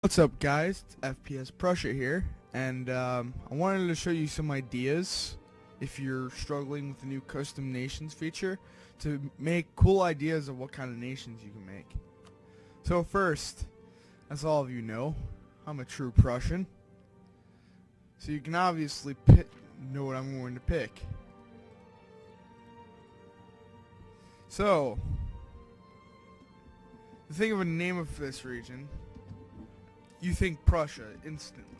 What's up, guys? It's FPS Prussia here, and I wanted to show you some ideas if you're struggling with the new custom nations feature to make cool ideas of what kind of nations you can make. So first, as all of you know, I'm a true Prussian, so you can obviously know what I'm going to pick. So, to think of a name of this region, you think Prussia instantly.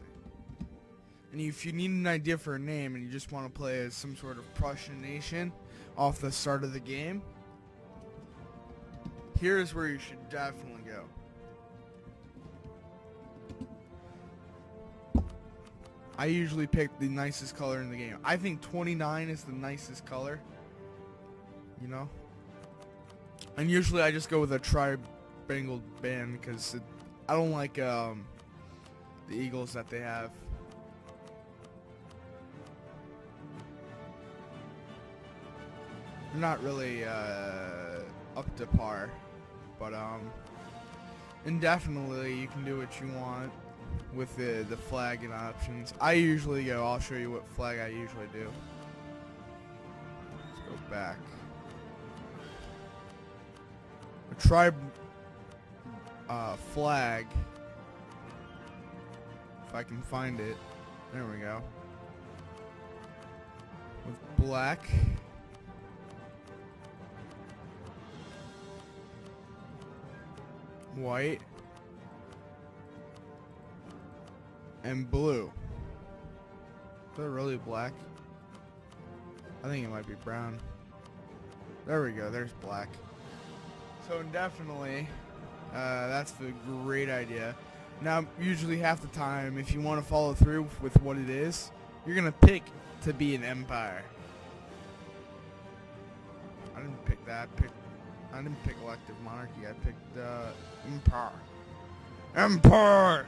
And if you need an idea for a name and you just want to play as some sort of Prussian nation off the start of the game, here's where you should definitely go. I usually pick the nicest color in the game. I think 29 is the nicest color, you know? And usually I just go with a tri-spangled band because I don't like the eagles that they have. They're not really up to par, but indefinitely you can do what you want with the flag and options. I usually go, I'll show you what flag I usually do. Let's go back. A tribe flag, if I can find it. There we go. With black, white, and blue. Is that really black? I think it might be brown. There we go, there's black. So definitely, that's a great idea. Now, usually half the time, if you want to follow through with what it is, you're going to pick to be an empire. I didn't pick that. I didn't pick elective monarchy. I picked empire. Empire!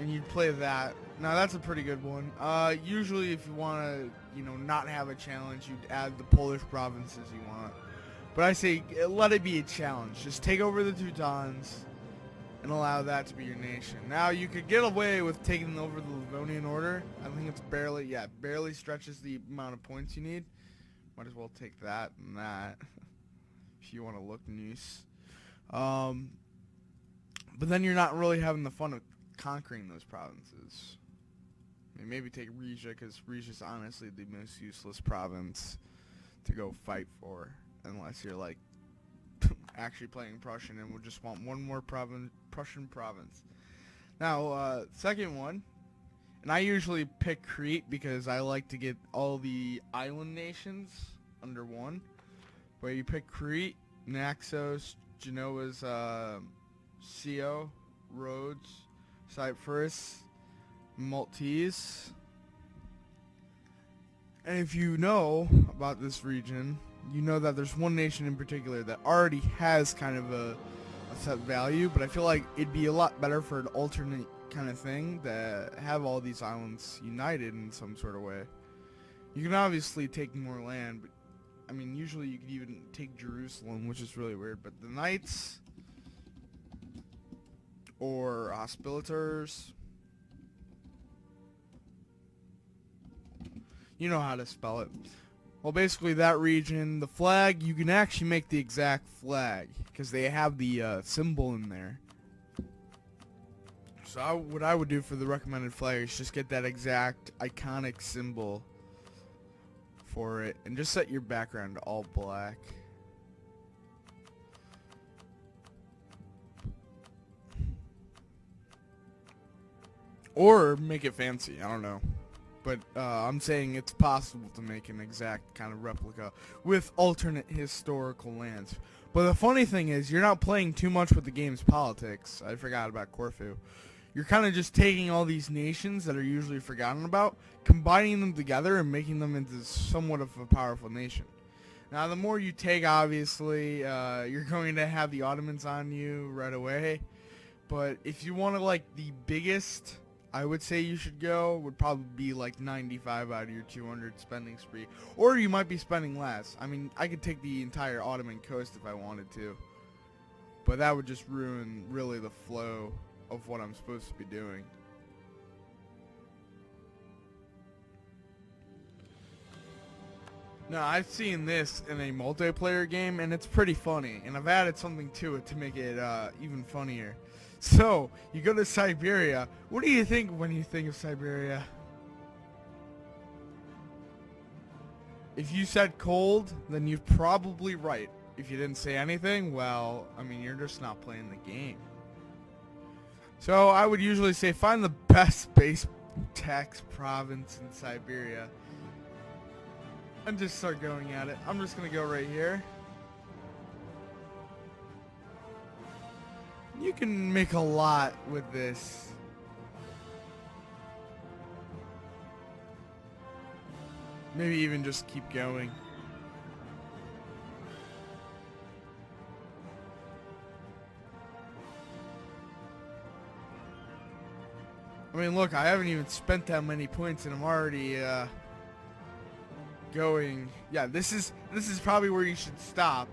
And you'd play that. Now, that's a pretty good one. Usually, if you want to, not have a challenge, you'd add the Polish provinces you want. But I say, let it be a challenge. Just take over the Teutons and allow that to be your nation. Now, you could get away with taking over the Livonian Order. I think it's barely stretches the amount of points you need. Might as well take that and that if you want to look nice. But then you're not really having the fun of conquering those provinces. I mean, maybe take Riga, because Riga's honestly the most useless province to go fight for. Unless you're like actually playing Prussian and would just want one more Prussian province. Now, second one, and I usually pick Crete because I like to get all the island nations under one. But you pick Crete, Naxos, Genoa's Scio, Rhodes, Cyprus, Maltese. And if you know about this region, you know that there's one nation in particular that already has kind of a set value, but I feel like it'd be a lot better for an alternate kind of thing to have all these islands united in some sort of way. You can obviously take more land, but I mean, usually you could even take Jerusalem, which is really weird, but the Knights or Hospitators, you know how to spell it. Well, basically that region, the flag, you can actually make the exact flag because they have the symbol in there. So what I would do for the recommended flag is just get that exact iconic symbol for it and just set your background to all black. Or make it fancy, I don't know. But I'm saying it's possible to make an exact kind of replica with alternate historical lands. But the funny thing is, you're not playing too much with the game's politics. I forgot about Corfu. You're kind of just taking all these nations that are usually forgotten about, combining them together and making them into somewhat of a powerful nation. Now, the more you take, obviously, you're going to have the Ottomans on you right away. But if you want to, like, the biggest I would say you should go would probably be like 95 out of your 200 spending spree. Or you might be spending less. I mean, I could take the entire Ottoman coast if I wanted to. but that would just ruin really the flow of what I'm supposed to be doing. Now, I've seen this in a multiplayer game, and it's pretty funny, and I've added something to it to make it even funnier. So, you go to Siberia. What do you think when you think of Siberia? If you said cold, then you're probably right. If you didn't say anything, well, I mean, you're just not playing the game. So, I would usually say find the best space tax province in Siberia and just start going at it. I'm just going to go right here. You can make a lot with this. Maybe even just keep going. I mean, look, I haven't even spent that many points and I'm already going. Yeah, this is probably where you should stop.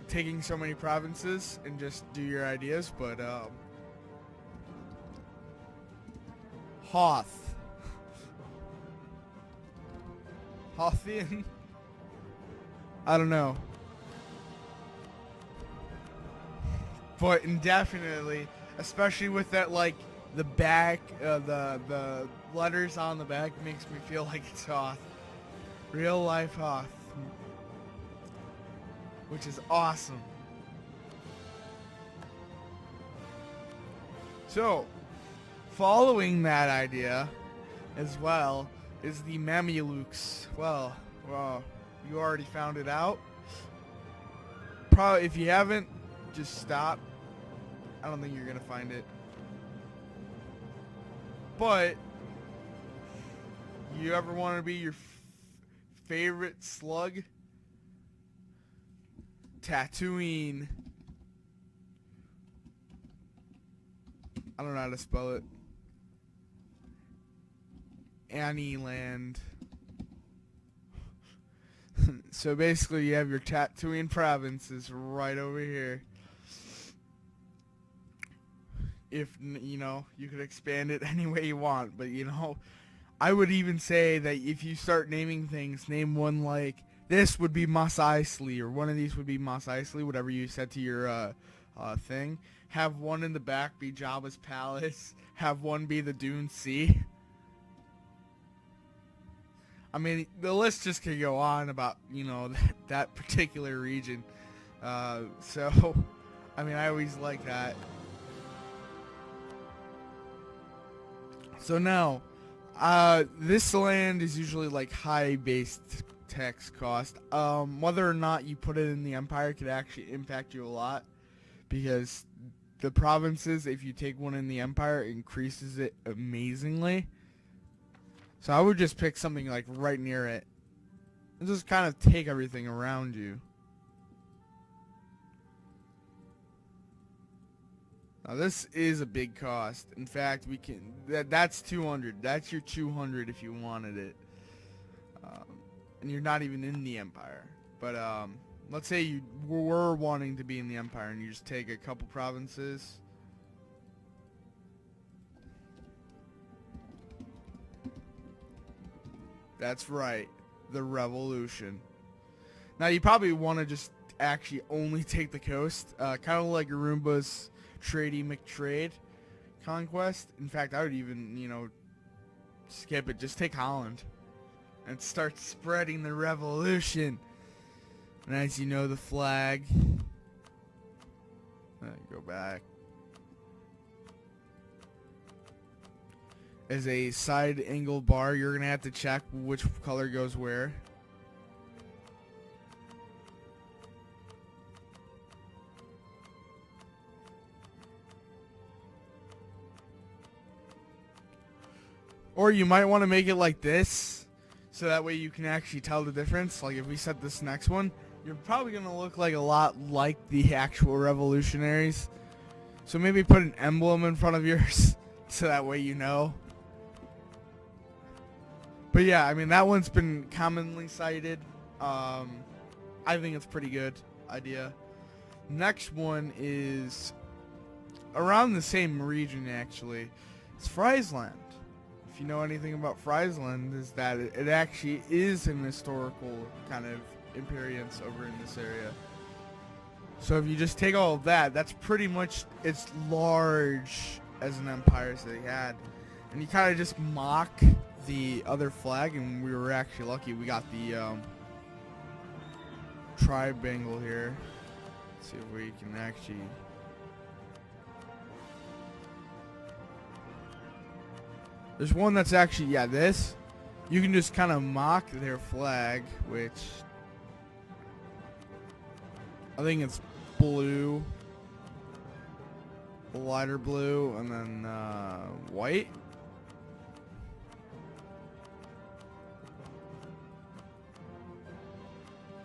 Taking so many provinces and just do your ideas, but Hothian? I don't know. But indefinitely, especially with that, like, the back, the letters on the back makes me feel like it's Hoth. Real life Hoth. Which is awesome. So, following that idea as well is the Mamelukes. Well, you already found it out. Probably, if you haven't, just stop. I don't think you're gonna find it. But you ever want to be your favorite slug? Tatooine. I don't know how to spell it. Annieland. So basically you have your Tatooine provinces right over here. If, you know, you could expand it any way you want. But, you know, I would even say that if you start naming things, name one like, this would be Mos Eisley, or one of these would be Mos Eisley, whatever you set to your thing. Have one in the back be Jabba's palace. Have one be the Dune Sea. I mean, the list just could go on about, you know, that particular region. So, I mean, I always like that. So now, this land is usually like high-based tax cost. Whether or not you put it in the empire could actually impact you a lot, because the provinces, if you take one in the empire, increases it amazingly. So I would just pick something like right near it and just kind of take everything around you. Now this is a big cost. In fact, we can that's 200. That's your 200 if you wanted it. And you're not even in the empire. But let's say you were wanting to be in the empire and you just take a couple provinces. That's right, the revolution. Now you probably want to just actually only take the coast, kind of like Arumba's Tradey McTrade conquest. In fact, I would even, you know, skip it. Just take Holland and start spreading the revolution. And as you know, the flag. Go back. As a side angle bar, you're going to have to check which color goes where. Or you might want to make it like this, so that way you can actually tell the difference. Like if we set this next one, you're probably going to look like a lot like the actual revolutionaries. So maybe put an emblem in front of yours, so that way you know. But yeah, I mean, that one's been commonly cited. I think it's a pretty good idea. Next one is around the same region, actually. It's Friesland. If you know anything about Friesland, is that it actually is an historical kind of imperience over in this area. So if you just take all of that, that's pretty much as large as an empire as they had. And you kind of just mock the other flag, and we were actually lucky. We got the triangle here. Let's see if we can actually... There's one that's actually, yeah, this. You can just kind of mock their flag, which I think it's blue, lighter blue, and then white.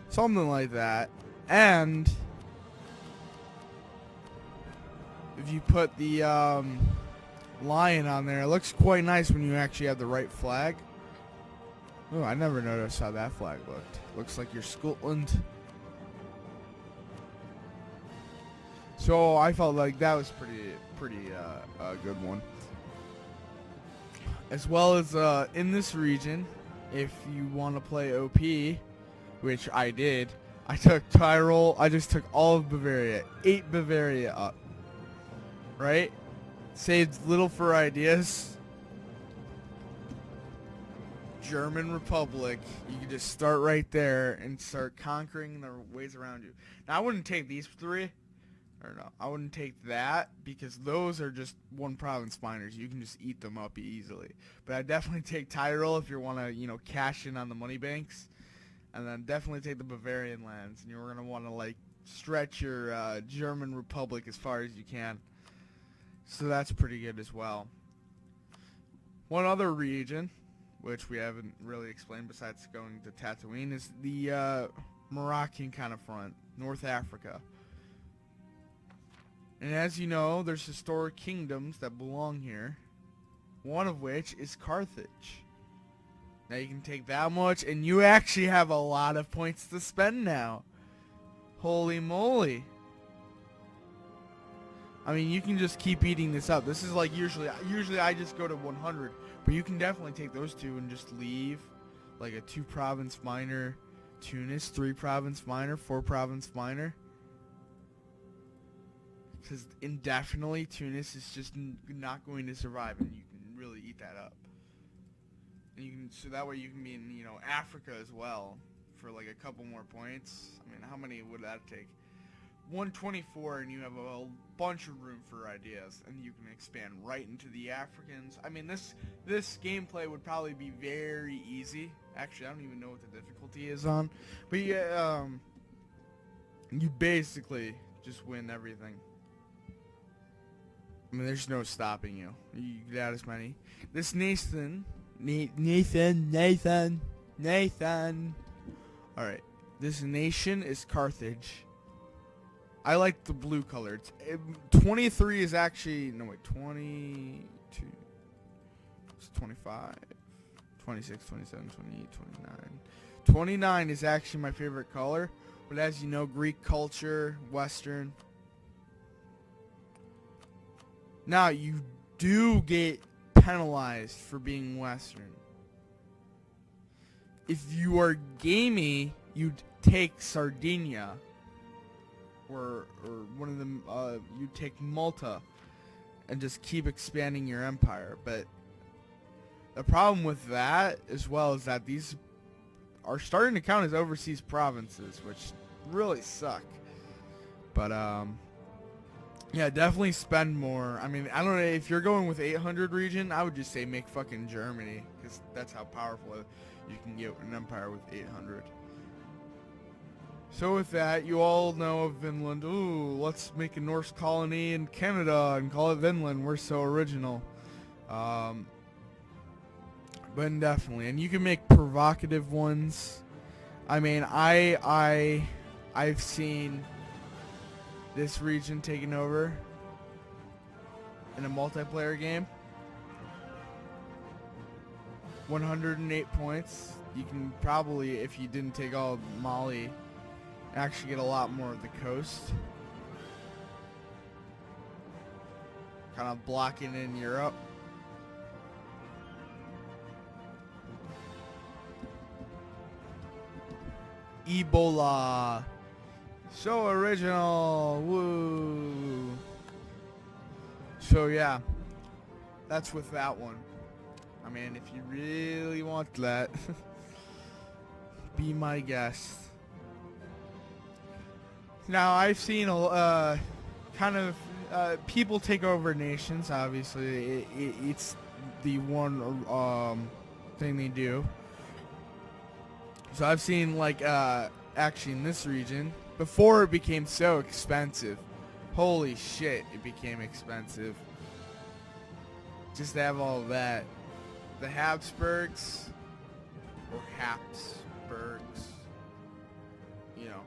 Something like that. And if you put the lion on there, it looks quite nice when you actually have the right flag. Oh, I never noticed how that flag looked. Looks like you're Scotland. So I felt like that was pretty a good one. As well as in this region, if you want to play OP, which I did, I took Tyrol. I just took all of Bavaria, 8 Bavaria up. Right? Saved little for ideas. German Republic. You can just start right there and start conquering the ways around you. Now I wouldn't take these 3. Or no, I wouldn't take that because those are just one province miners. You can just eat them up easily. But I definitely take Tyrol if you want to, you know, cash in on the money banks. And then definitely take the Bavarian lands. And you're going to want to, like, stretch your German Republic as far as you can. So that's pretty good as well. One other region, which we haven't really explained besides going to Tatooine, is the Moroccan kind of front, North Africa. And as you know, there's historic kingdoms that belong here, one of which is Carthage. Now you can take that much, and you actually have a lot of points to spend now. Holy moly. I mean, you can just keep eating this up. This is like usually I just go to 100, but you can definitely take those 2 and just leave. Like a 2 province minor, Tunis, 3 province minor, 4 province minor. Because indefinitely, Tunis is just not going to survive, and you can really eat that up. And you can, so that way you can be in, you know, Africa as well for like a couple more points. I mean, how many would that take? 124, and you have a bunch of room for ideas, and you can expand right into the Africans. I mean, this gameplay would probably be very easy. Actually, I don't even know what the difficulty is on, but yeah, you basically just win everything. I mean, there's no stopping you. You get out as many. This Nathan. All right, this nation is Carthage. I like the blue color. 23 is actually... No, wait. 22... It's 25. 26, 27, 28, 29. 29 is actually my favorite color. But as you know, Greek culture, Western. Now, you do get penalized for being Western. If you are gamey, you'd take Sardinia. Or one of them, you take Malta and just keep expanding your empire. But the problem with that as well is that these are starting to count as overseas provinces, which really suck. But yeah, definitely spend more. I mean, I don't know, if you're going with 800 region, I would just say make fucking Germany, because that's how powerful you can get an empire with 800. So with that, you all know of Vinland. Ooh, let's make a Norse colony in Canada and call it Vinland. We're so original. But definitely, and you can make provocative ones. I mean, I've seen this region taken over in a multiplayer game. 108 points. You can probably, if you didn't take all of Mali, actually get a lot more of the coast. kind of blocking in Europe. Ebola. So original. Woo. So yeah, that's with that one. I mean, if you really want that, be my guest. Now, I've seen kind of people take over nations. Obviously, it's the one thing they do. So I've seen like actually in this region before it became so expensive. Holy shit, it became expensive. Just to have all of that. The Habsburgs, or Habsburgs, you know,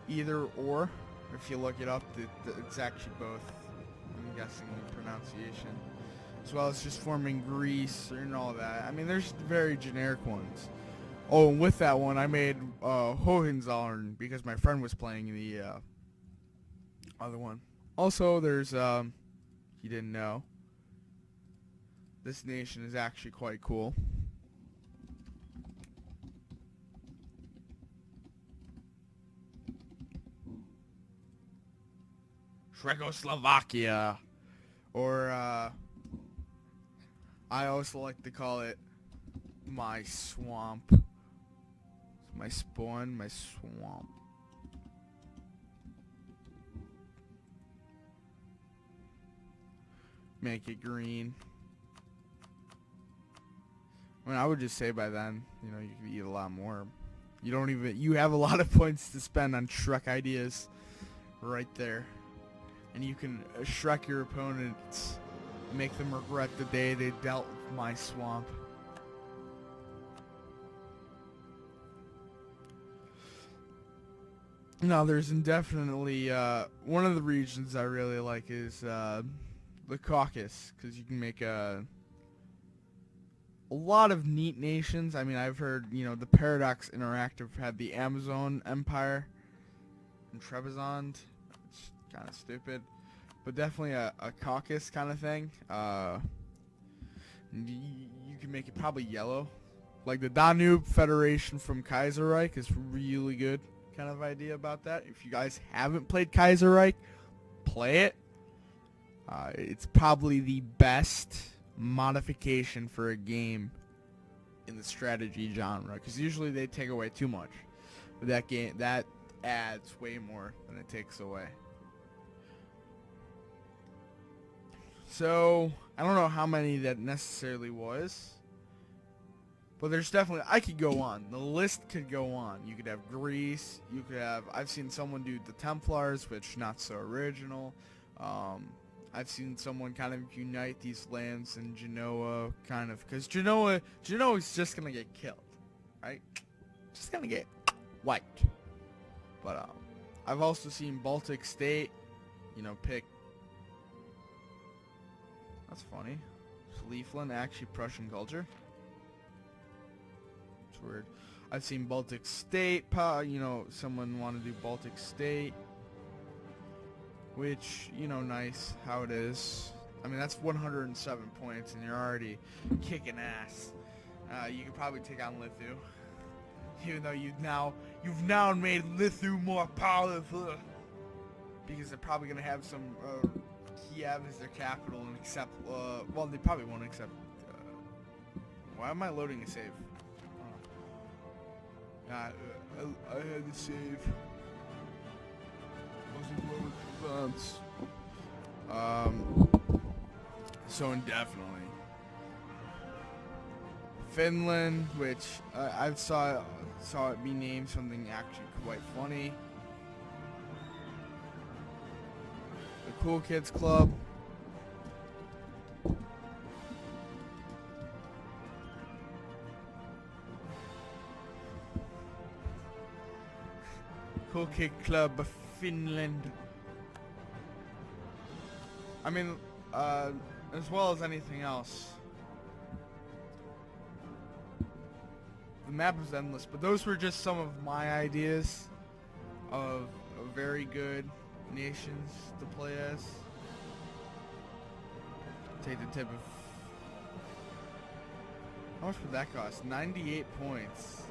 either or. If you look it up, it's actually both. I'm guessing the pronunciation, as well as just forming Greece and all that. I mean, there's very generic ones. Oh, and with that one, I made Hohenzollern because my friend was playing the other one. Also, there's you didn't know. This nation is actually quite cool. Czechoslovakia. Or, I also like to call it my swamp. My spawn, my swamp. Make it green. I mean, I would just say by then, you know, you could eat a lot more. You have a lot of points to spend on Shrek ideas right there. And you can Shrek your opponents, make them regret the day they dealt with my swamp. Now, there's indefinitely, one of the regions I really like is the Caucasus, because you can make a lot of neat nations. I mean, I've heard, you know, the Paradox Interactive had the Amazon Empire and Trebizond. It's kind of stupid, but definitely a Caucasus kind of thing. You can make it probably yellow. Like the Danube Federation from Kaiserreich is really good kind of idea about that. If you guys haven't played Kaiserreich, play it. It's probably the best modification for a game in the strategy genre, because usually they take away too much, but that adds way more than it takes away. So I don't know how many that necessarily was, but there's definitely, I could go on, the list could go on. You could have Greece, you could have, I've seen someone do the Templars, which not so original. I've seen someone kind of unite these lands in Genoa, kind of, because Genoa is just gonna get killed, right? Just gonna get wiped. But I've also seen Baltic State, you know, pick. That's funny. Schlieffen, actually Prussian culture. It's weird. I've seen Baltic State, you know, someone want to do Baltic State. Which, you know, nice how it is. I mean, that's 107 points, and you're already kicking ass. You could probably take on Lithu, even though you've now made Lithu more powerful, because they're probably gonna have some Kiev as their capital and accept. Well, they probably won't accept. Why am I loading a save? I had to save. So indefinitely. Finland, which I saw it be named something actually quite funny. The Cool Kids Club. Cool Kid Club of Finland. I mean, as well as anything else. The map is endless, but those were just some of my ideas of very good nations to play as. take the tip of... How much would that cost? 98 points.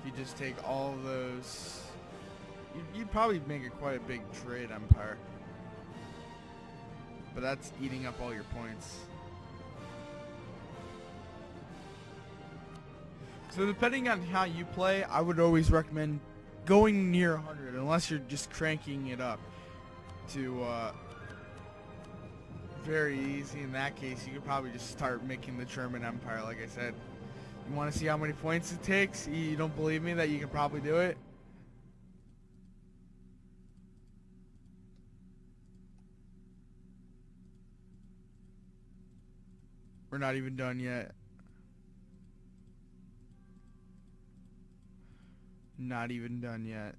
If you just take all of those... You'd probably make it quite a big trade empire. But that's eating up all your points. So depending on how you play, I would always recommend going near 100, unless you're just cranking it up to very easy. In that case, you could probably just start making the German Empire, like I said. You want to see how many points it takes? You don't believe me that you could probably do it? We're not even done yet. Not even done yet.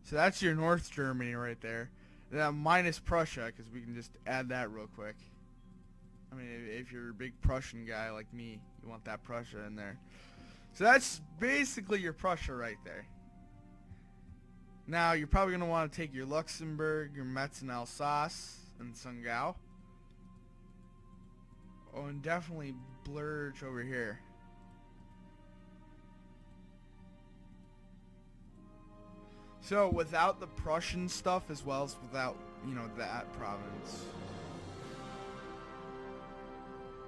So that's your North Germany right there. Now minus Prussia, because we can just add that real quick. I mean, if you're a big Prussian guy like me, you want that Prussia in there. So that's basically your Prussia right there. Now, you're probably going to want to take your Luxembourg, your Metz and Alsace, and Sungau. Oh, and definitely Blurge over here. So, without the Prussian stuff, as well as without, you know, that province,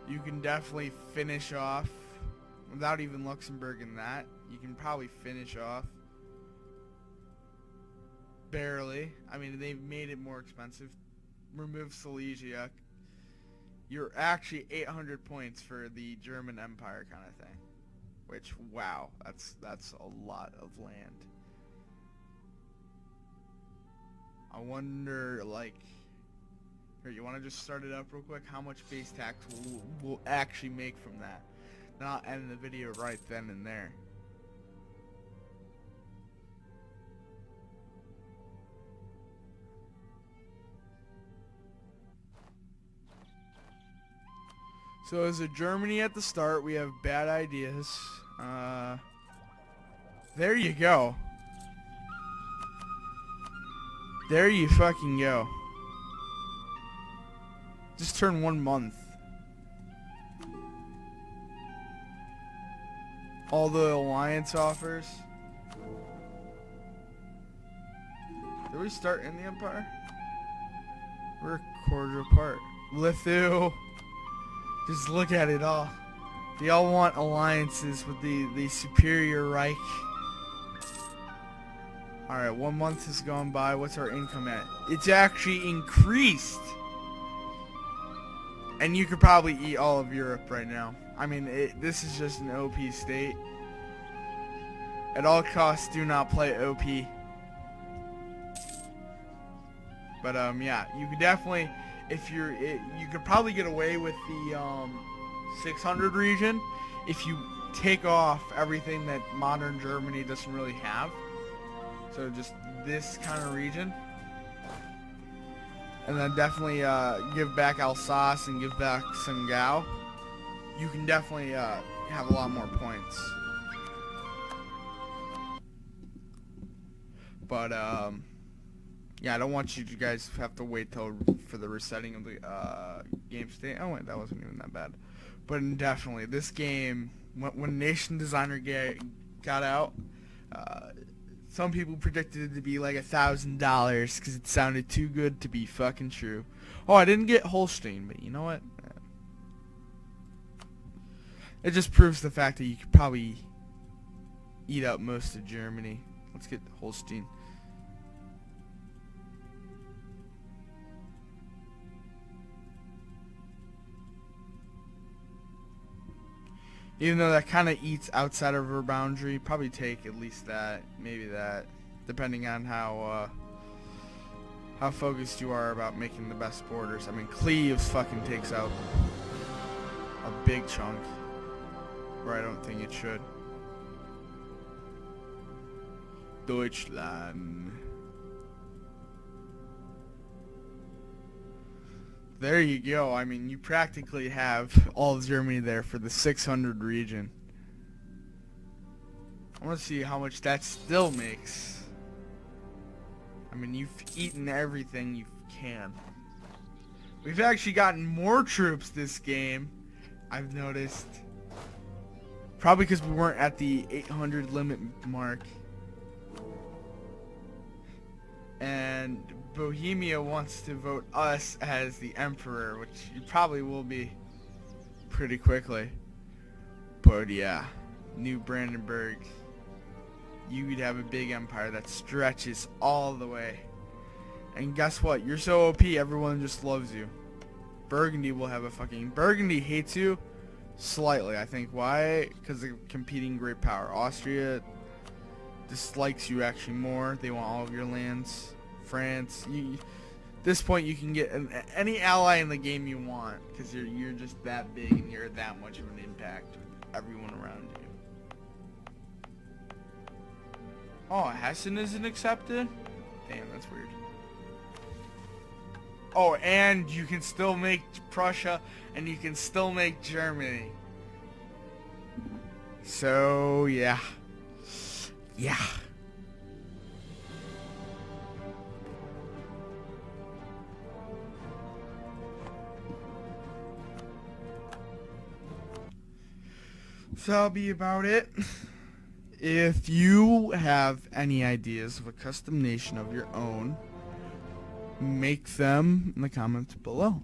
you can definitely finish off, without even Luxembourg in that, you can probably finish off, barely. I mean, they've made it more expensive. Remove Silesia. You're actually 800 points for the German Empire kind of thing. Which, wow, that's a lot of land. I wonder, like, here, you want to just start it up real quick? How much base tax we'll actually make from that? Not end the video right then and there. So as a Germany at the start, we have bad ideas. There you go. There you fucking go. Just turn 1 month. All the alliance offers. Did we start in the Empire? We're a quarter apart. Lithu. Just look at it all. They all want alliances with the superior Reich. Alright, 1 month has gone by. What's our income at? It's actually increased. And you could probably eat all of Europe right now. I mean, this is just an OP state. At all costs, do not play OP. But, yeah, you could definitely, if you're, you could probably get away with the, 600 region if you take off everything that modern Germany doesn't really have. So just this kind of region. And then definitely give back Alsace and give back Sungau. You can definitely have a lot more points. But yeah, I don't want you guys to have to wait for the resetting of the game state. Oh wait, that wasn't even that bad. But definitely, this game, when Nation Designer got out, some people predicted it to be like $1,000 because it sounded too good to be fucking true. Oh, I didn't get Holstein, but you know what? It just proves the fact that you could probably eat up most of Germany. Let's get Holstein. Even though that kind of eats outside of our boundary, probably take at least that, maybe that, depending on how focused you are about making the best borders. I mean, Cleves fucking takes out a big chunk, where I don't think it should. Deutschland. There you go. I mean, you practically have all of Germany there for the 600 region. I want to see how much that still makes. I mean, you've eaten everything. You've can. We've actually gotten more troops this game, I've noticed. Probably because we weren't at the 800 limit mark. And Bohemia wants to vote us as the emperor, which you probably will be pretty quickly. But yeah, New Brandenburg. You'd have a big empire that stretches all the way. And guess what? You're so OP, everyone just loves you. Burgundy will have a fucking... Burgundy hates you slightly, I think. Why? Because of competing great power. Austria dislikes you actually more. They want all of your lands. France. At this point, you can get any ally in the game you want. Because you're just that big and you're that much of an impact with everyone around you. Oh, Hessen isn't accepted? Damn, that's weird. Oh, and you can still make Prussia, and you can still make Germany. So, yeah. Yeah. So that'll be about it. If you have any ideas of a custom nation of your own, make them in the comments below.